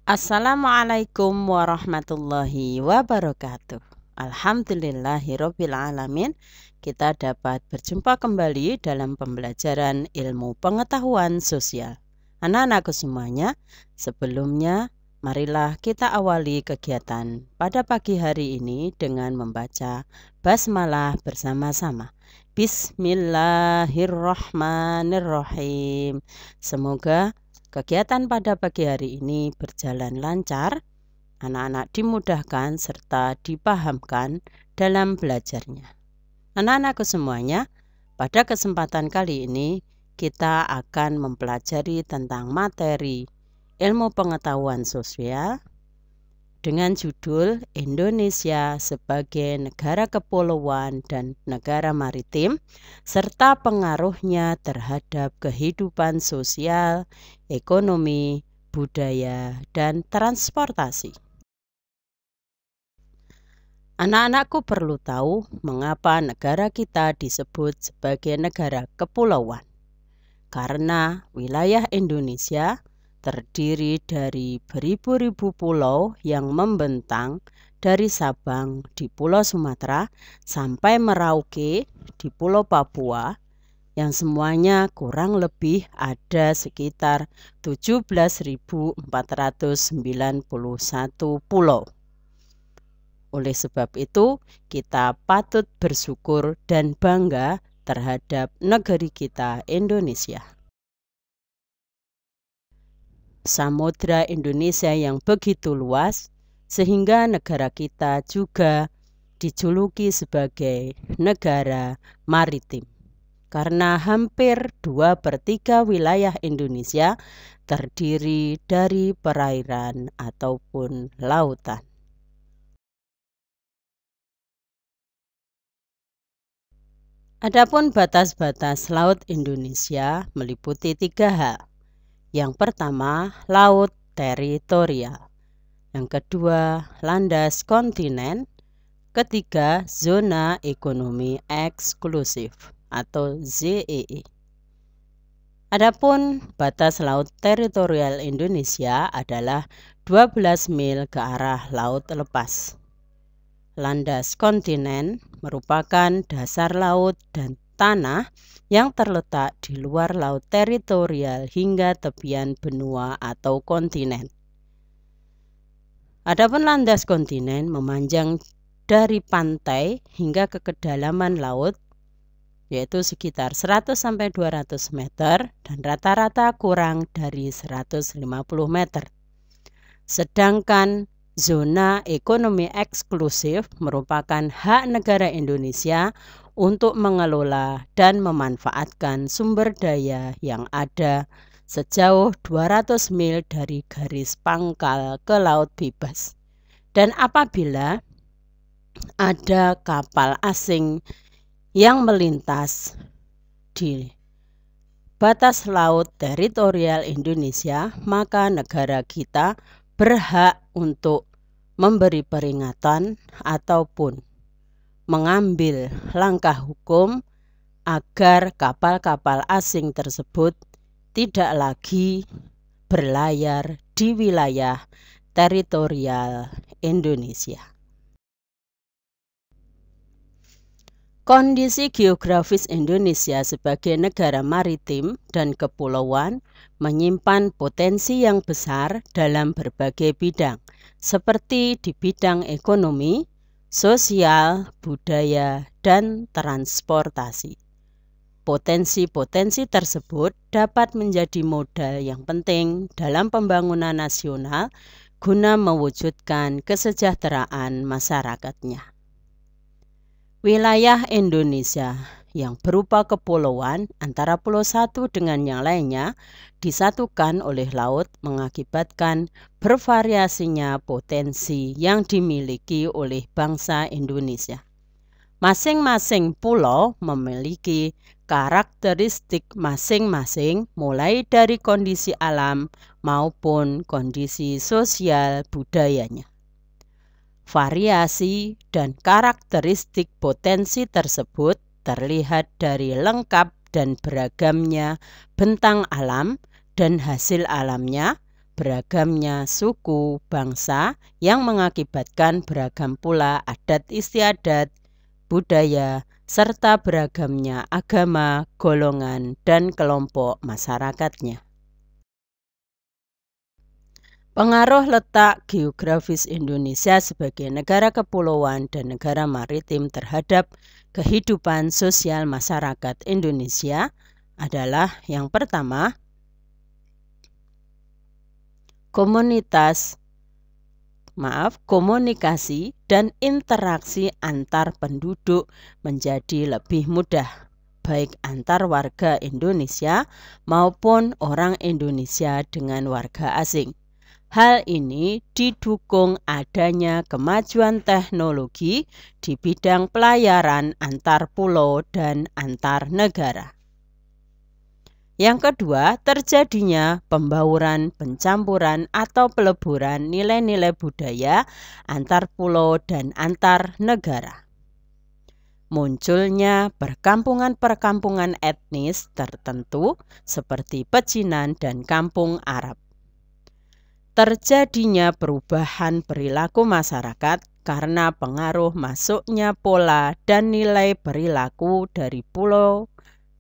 Assalamualaikum warahmatullahi wabarakatuh. Alhamdulillahirabbil alamin. Kita dapat berjumpa kembali dalam pembelajaran ilmu pengetahuan sosial. Anak-anakku semuanya, sebelumnya marilah kita awali kegiatan pada pagi hari ini dengan membaca basmalah bersama-sama. Bismillahirrahmanirrahim. Semoga kegiatan pada pagi hari ini berjalan lancar, anak-anak dimudahkan serta dipahamkan dalam belajarnya. Anak-anakku semuanya, pada kesempatan kali ini kita akan mempelajari tentang materi ilmu pengetahuan sosial dengan judul Indonesia sebagai negara kepulauan dan negara maritim, serta pengaruhnya terhadap kehidupan sosial, ekonomi, budaya, dan transportasi. Anak-anakku perlu tahu mengapa negara kita disebut sebagai negara kepulauan. Karena wilayah Indonesia terdiri dari beribu-ribu pulau yang membentang dari Sabang di Pulau Sumatera sampai Merauke di Pulau Papua, yang semuanya kurang lebih ada sekitar 17.491 pulau. Oleh sebab itu, kita patut bersyukur dan bangga terhadap negeri kita Indonesia. Samudra Indonesia yang begitu luas sehingga negara kita juga dijuluki sebagai negara maritim. Karena hampir 2/3 wilayah Indonesia terdiri dari perairan ataupun lautan. Adapun batas-batas laut Indonesia meliputi 3 hal. Yang pertama, laut teritorial. Yang kedua, landas kontinen. Ketiga, zona ekonomi eksklusif atau ZEE. Adapun batas laut teritorial Indonesia adalah 12 mil ke arah laut lepas. Landas kontinen merupakan dasar laut dan tanah yang terletak di luar laut teritorial hingga tepian benua atau kontinen. Adapun landas kontinen memanjang dari pantai hingga ke kedalaman laut, yaitu sekitar 100-200 meter dan rata-rata kurang dari 150 meter. Sedangkan zona ekonomi eksklusif merupakan hak negara Indonesia untuk mengelola dan memanfaatkan sumber daya yang ada sejauh 200 mil dari garis pangkal ke laut bebas. Dan apabila ada kapal asing yang melintas di batas laut teritorial Indonesia, maka negara kita berhak untuk memberi peringatan ataupun mengambil langkah hukum agar kapal-kapal asing tersebut tidak lagi berlayar di wilayah teritorial Indonesia. Kondisi geografis Indonesia sebagai negara maritim dan kepulauan menyimpan potensi yang besar dalam berbagai bidang, seperti di bidang ekonomi, sosial, budaya, dan transportasi. Potensi-potensi tersebut dapat menjadi modal yang penting dalam pembangunan nasional guna mewujudkan kesejahteraan masyarakatnya. Wilayah Indonesia yang berupa kepulauan antara pulau satu dengan yang lainnya disatukan oleh laut mengakibatkan bervariasinya potensi yang dimiliki oleh bangsa Indonesia. Masing-masing pulau memiliki karakteristik masing-masing mulai dari kondisi alam maupun kondisi sosial budayanya. Variasi dan karakteristik potensi tersebut terlihat dari lengkap dan beragamnya bentang alam dan hasil alamnya, beragamnya suku, bangsa yang mengakibatkan beragam pula adat istiadat, budaya, serta beragamnya agama, golongan, dan kelompok masyarakatnya. Pengaruh letak geografis Indonesia sebagai negara kepulauan dan negara maritim terhadap kehidupan sosial masyarakat Indonesia adalah yang pertama, komunikasi dan interaksi antar penduduk menjadi lebih mudah, baik antar warga Indonesia maupun orang Indonesia dengan warga asing. Hal ini didukung adanya kemajuan teknologi di bidang pelayaran antar pulau dan antar negara. Yang kedua, terjadinya pembauran, pencampuran, atau peleburan nilai-nilai budaya antar pulau dan antar negara. Munculnya perkampungan-perkampungan etnis tertentu seperti pecinan dan kampung Arab. Terjadinya perubahan perilaku masyarakat karena pengaruh masuknya pola dan nilai perilaku dari pulau,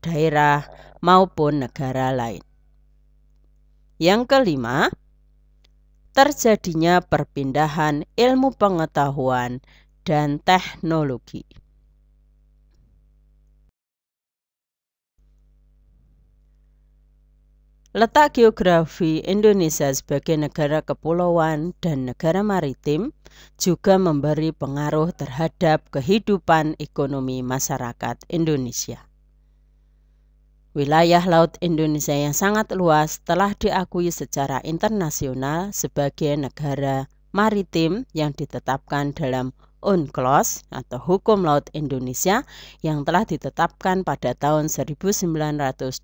daerah, maupun negara lain. Yang kelima, terjadinya perpindahan ilmu pengetahuan dan teknologi. Letak geografi Indonesia sebagai negara kepulauan dan negara maritim juga memberi pengaruh terhadap kehidupan ekonomi masyarakat Indonesia. Wilayah laut Indonesia yang sangat luas telah diakui secara internasional sebagai negara maritim yang ditetapkan dalam UNCLOS atau Hukum Laut Indonesia yang telah ditetapkan pada tahun 1982.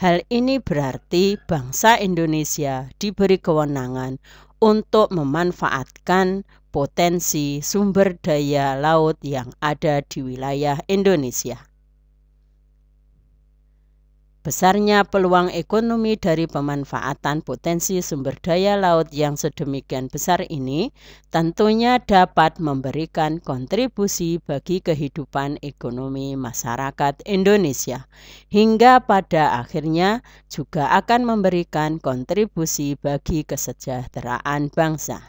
Hal ini berarti bangsa Indonesia diberi kewenangan untuk memanfaatkan potensi sumber daya laut yang ada di wilayah Indonesia. Besarnya peluang ekonomi dari pemanfaatan potensi sumber daya laut yang sedemikian besar ini tentunya dapat memberikan kontribusi bagi kehidupan ekonomi masyarakat Indonesia, hingga pada akhirnya juga akan memberikan kontribusi bagi kesejahteraan bangsa.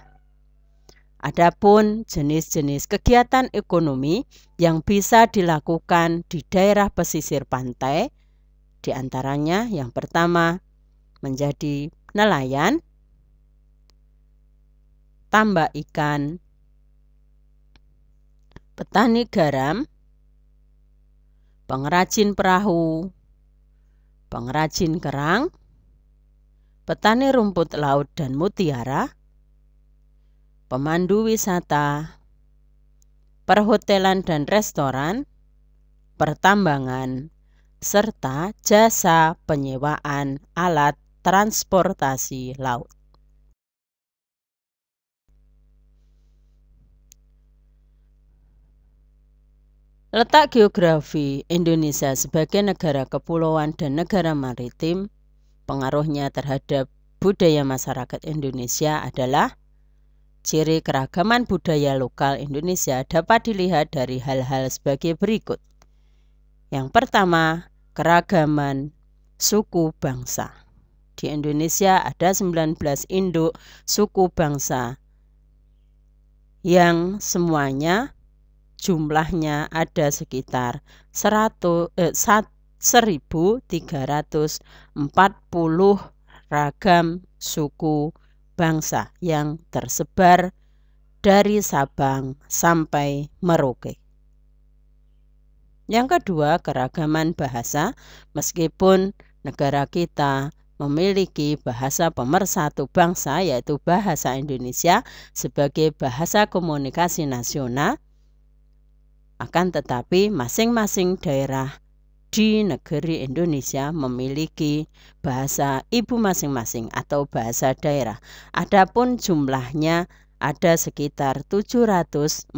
Adapun jenis-jenis kegiatan ekonomi yang bisa dilakukan di daerah pesisir pantai, di antaranya yang pertama menjadi nelayan, tambak ikan, petani garam, pengrajin perahu, pengrajin kerang, petani rumput laut dan mutiara, pemandu wisata, perhotelan dan restoran, pertambangan, serta jasa penyewaan alat transportasi laut. Letak geografi Indonesia sebagai negara kepulauan dan negara maritim, pengaruhnya terhadap budaya masyarakat Indonesia adalah ciri keragaman budaya lokal Indonesia dapat dilihat dari hal-hal sebagai berikut. Yang pertama, keragaman suku bangsa. Di Indonesia ada 19 induk suku bangsa yang semuanya jumlahnya ada sekitar 1.340 ragam suku bangsa yang tersebar dari Sabang sampai Merauke. Yang kedua, keragaman bahasa. Meskipun negara kita memiliki bahasa pemersatu bangsa, yaitu bahasa Indonesia sebagai bahasa komunikasi nasional, akan tetapi masing-masing daerah di negeri Indonesia memiliki bahasa ibu masing-masing atau bahasa daerah. Adapun jumlahnya ada sekitar 748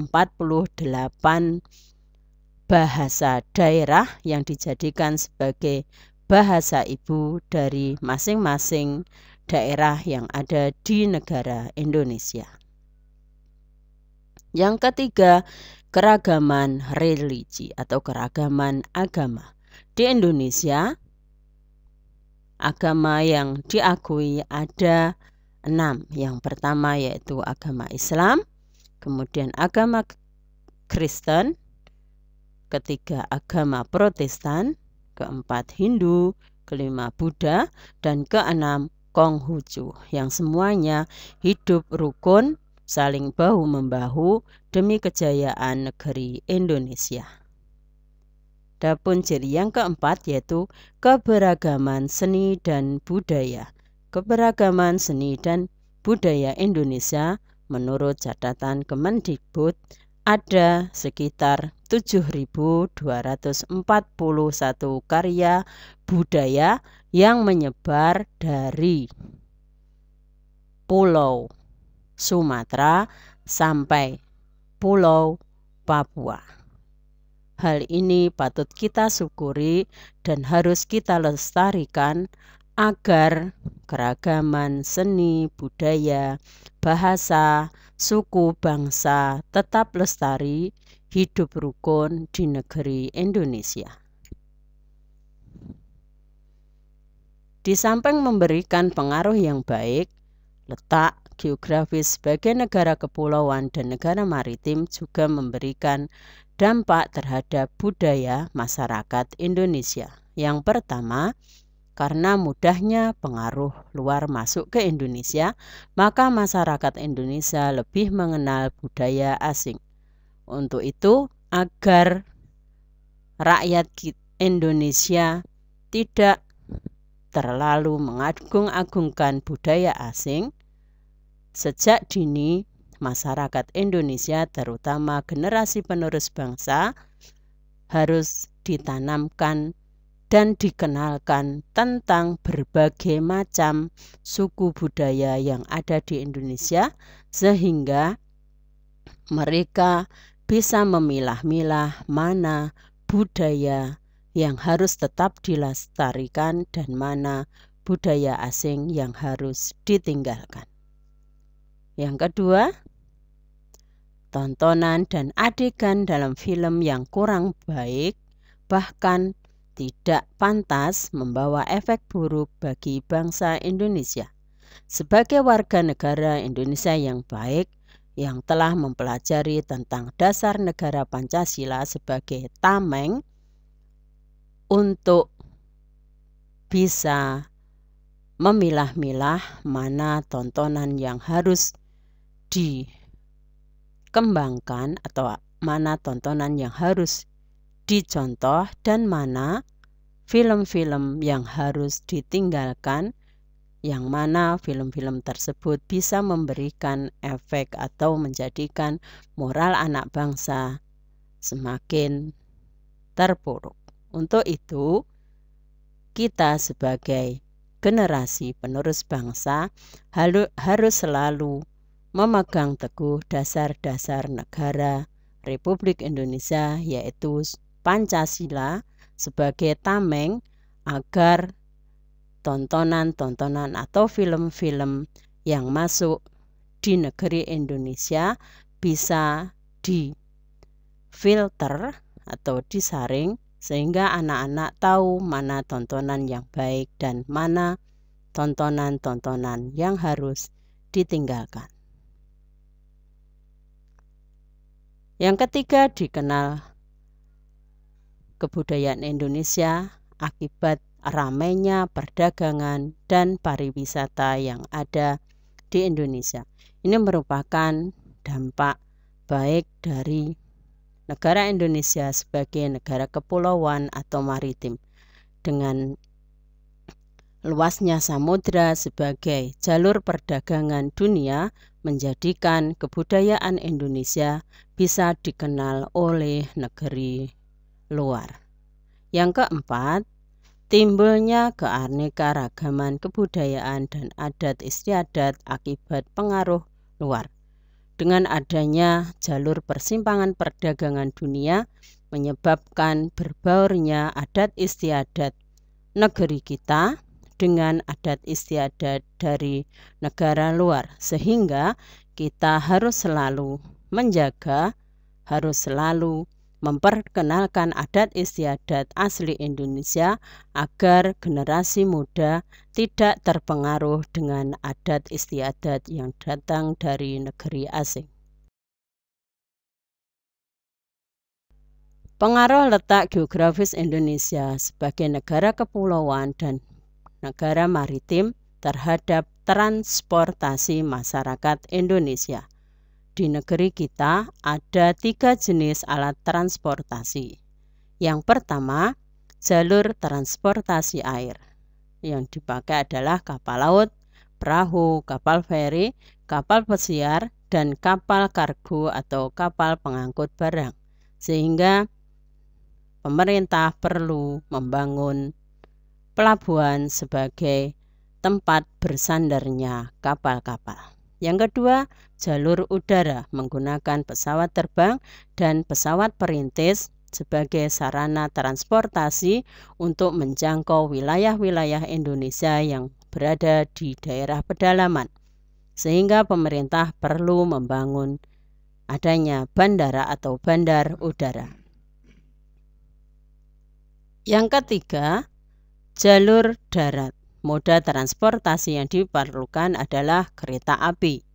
bahasa daerah yang dijadikan sebagai bahasa ibu dari masing-masing daerah yang ada di negara Indonesia. Yang ketiga, keragaman religi atau keragaman agama. Di Indonesia, agama yang diakui ada 6. Yang pertama yaitu agama Islam, kemudian agama Kristen, ketiga agama Protestan, keempat Hindu, kelima Buddha, dan keenam Konghucu, yang semuanya hidup rukun saling bahu-membahu demi kejayaan negeri Indonesia. Adapun ciri yang keempat yaitu keberagaman seni dan budaya. Keberagaman seni dan budaya Indonesia menurut catatan Kemendikbud ada sekitar 7.241 karya budaya yang menyebar dari Pulau Sumatera sampai Pulau Papua. Hal ini patut kita syukuri dan harus kita lestarikan agar keragaman seni, budaya, bahasa, suku, bangsa tetap lestari, hidup rukun di negeri Indonesia. Di samping memberikan pengaruh yang baik, letak geografis sebagai negara kepulauan dan negara maritim juga memberikan dampak terhadap budaya masyarakat Indonesia. Yang pertama, karena mudahnya pengaruh luar masuk ke Indonesia, maka masyarakat Indonesia lebih mengenal budaya asing. Untuk itu, agar rakyat Indonesia tidak terlalu mengagung-agungkan budaya asing, sejak dini masyarakat Indonesia, terutama generasi penerus bangsa, harus ditanamkan dan dikenalkan tentang berbagai macam suku budaya yang ada di Indonesia, sehingga mereka bisa memilah-milah mana budaya yang harus tetap dilestarikan dan mana budaya asing yang harus ditinggalkan. Yang kedua, tontonan dan adegan dalam film yang kurang baik bahkan tidak pantas membawa efek buruk bagi bangsa Indonesia. Sebagai warga negara Indonesia yang baik, yang telah mempelajari tentang dasar negara Pancasila sebagai tameng untuk bisa memilah-milah mana tontonan yang harus dikembangkan atau mana tontonan yang harus dicontoh dan mana film-film yang harus ditinggalkan, yang mana film-film tersebut bisa memberikan efek atau menjadikan moral anak bangsa semakin terpuruk. Untuk itu, kita sebagai generasi penerus bangsa harus selalu memegang teguh dasar-dasar negara Republik Indonesia, yaitu Pancasila sebagai tameng, agar tontonan-tontonan atau film-film yang masuk di negeri Indonesia bisa difilter atau disaring, sehingga anak-anak tahu mana tontonan yang baik dan mana tontonan-tontonan yang harus ditinggalkan. Yang ketiga, dikenal kebudayaan Indonesia akibat ramainya perdagangan dan pariwisata yang ada di Indonesia. Ini merupakan dampak baik dari negara Indonesia sebagai negara kepulauan atau maritim. Dengan luasnya samudra sebagai jalur perdagangan dunia, menjadikan kebudayaan Indonesia bisa dikenal oleh negeri luar. Yang keempat, timbulnya keanekaragaman kebudayaan dan adat istiadat akibat pengaruh luar. Dengan adanya jalur persimpangan perdagangan dunia, menyebabkan berbaurnya adat istiadat negeri kita dengan adat istiadat dari negara luar, sehingga kita harus selalu menjaga, harus selalu memperkenalkan adat istiadat asli Indonesia agar generasi muda tidak terpengaruh dengan adat istiadat yang datang dari negeri asing. Pengaruh letak geografis Indonesia sebagai negara kepulauan dan negara maritim terhadap transportasi masyarakat Indonesia. Di negeri kita ada 3 jenis alat transportasi. Yang pertama, jalur transportasi air. Yang dipakai adalah kapal laut, perahu, kapal feri, kapal pesiar, dan kapal kargo atau kapal pengangkut barang. Sehingga pemerintah perlu membangun pelabuhan sebagai tempat bersandarnya kapal-kapal. Yang kedua, jalur udara menggunakan pesawat terbang dan pesawat perintis sebagai sarana transportasi untuk menjangkau wilayah-wilayah Indonesia yang berada di daerah pedalaman. Sehingga pemerintah perlu membangun adanya bandara atau bandar udara. Yang ketiga, jalur darat. Moda transportasi yang diperlukan adalah kereta api,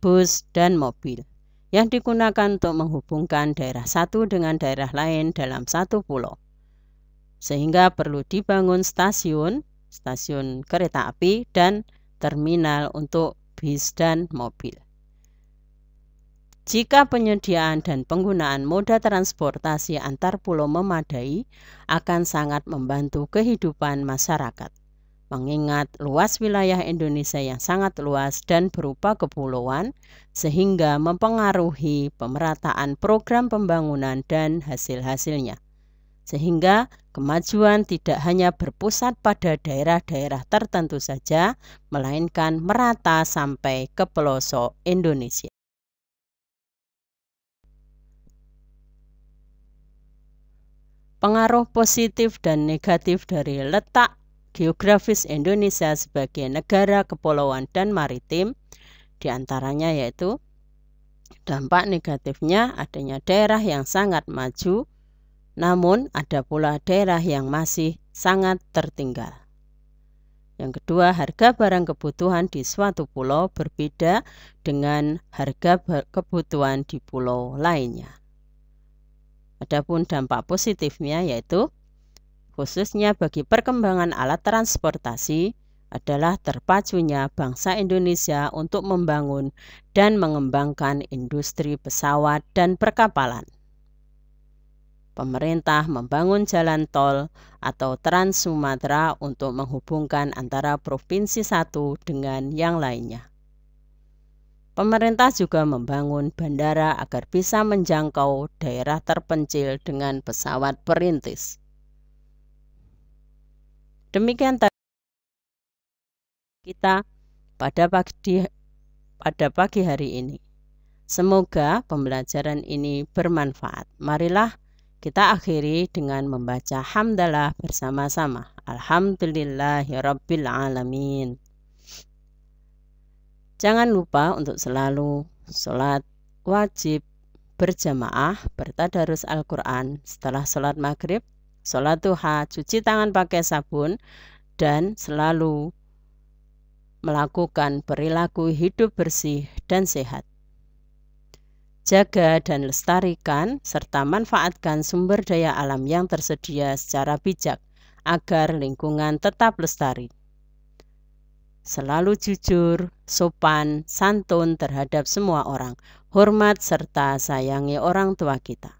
bus, dan mobil yang digunakan untuk menghubungkan daerah satu dengan daerah lain dalam satu pulau. Sehingga perlu dibangun stasiun kereta api dan terminal untuk bis dan mobil. Jika penyediaan dan penggunaan moda transportasi antar pulau memadai, akan sangat membantu kehidupan masyarakat. Mengingat luas wilayah Indonesia yang sangat luas dan berupa kepulauan, sehingga mempengaruhi pemerataan program pembangunan dan hasil-hasilnya. Sehingga kemajuan tidak hanya berpusat pada daerah-daerah tertentu saja, melainkan merata sampai ke pelosok Indonesia. Pengaruh positif dan negatif dari letak geografis Indonesia sebagai negara kepulauan dan maritim, diantaranya yaitu dampak negatifnya adanya daerah yang sangat maju, namun ada pula daerah yang masih sangat tertinggal. Yang kedua, harga barang kebutuhan di suatu pulau berbeda dengan harga kebutuhan di pulau lainnya. Adapun dampak positifnya yaitu khususnya bagi perkembangan alat transportasi adalah terpacunya bangsa Indonesia untuk membangun dan mengembangkan industri pesawat dan perkapalan. Pemerintah membangun jalan tol atau Trans Sumatera untuk menghubungkan antara provinsi satu dengan yang lainnya. Pemerintah juga membangun bandara agar bisa menjangkau daerah terpencil dengan pesawat perintis. Demikian kita pada pagi hari ini. Semoga pembelajaran ini bermanfaat. Marilah kita akhiri dengan membaca hamdalah bersama-sama. Alhamdulillahirabbil alamin. Jangan lupa untuk selalu sholat wajib berjamaah bertadarus Al-Quran setelah sholat maghrib, sholat duha, cuci tangan pakai sabun, dan selalu melakukan perilaku hidup bersih dan sehat. Jaga dan lestarikan serta manfaatkan sumber daya alam yang tersedia secara bijak agar lingkungan tetap lestari. Selalu jujur, sopan, santun terhadap semua orang, hormat serta sayangi orang tua kita.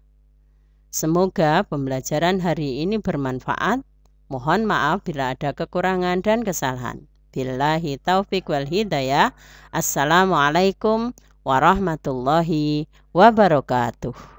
Semoga pembelajaran hari ini bermanfaat. Mohon maaf bila ada kekurangan dan kesalahan. Billahi taufiq wal hidayah. Assalamualaikum warahmatullahi wabarakatuh.